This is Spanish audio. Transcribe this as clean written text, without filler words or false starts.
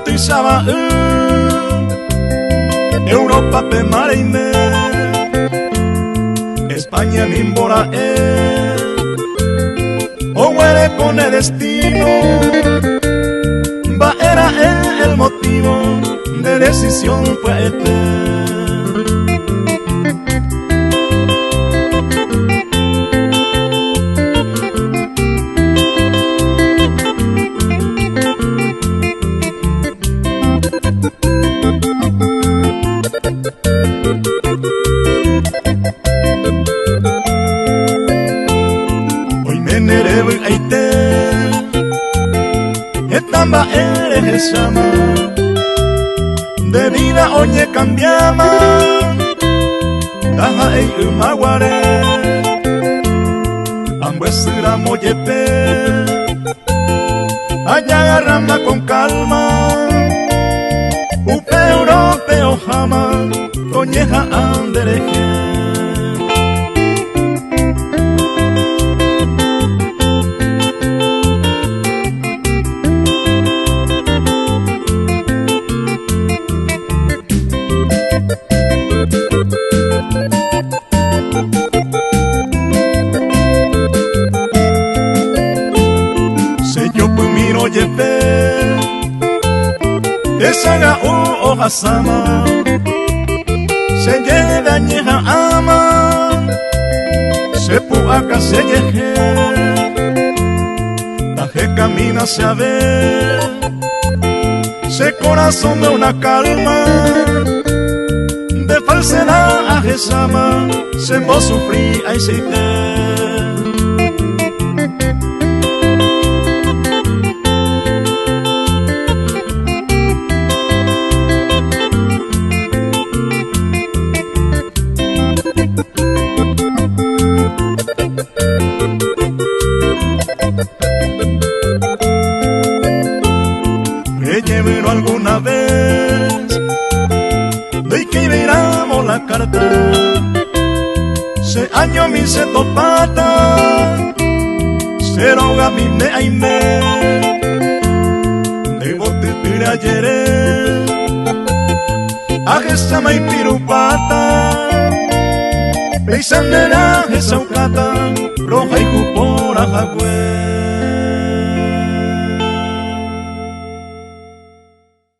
tu isaba Europa pe mareime España mi embora o huele con el destino va era el motivo de decisión pues hoy me nereo y aite etamba eres llama de vida oye cambiama taja ei umaguare ambuesura moyepe allá agarramba con calma upe europeo jama coñeja andereje yepe esaga o hasama se llega ñeja ama se puaca se yeje taje camina se ave se corazón de una calma de falsedad a jesama se mo sufrí ay se llevero alguna vez de que miramos la carta se año mi se topata se roga mi me aime de bote tira ayer a gesama y pirupata peisanera gesaucata roja y jupora jagüe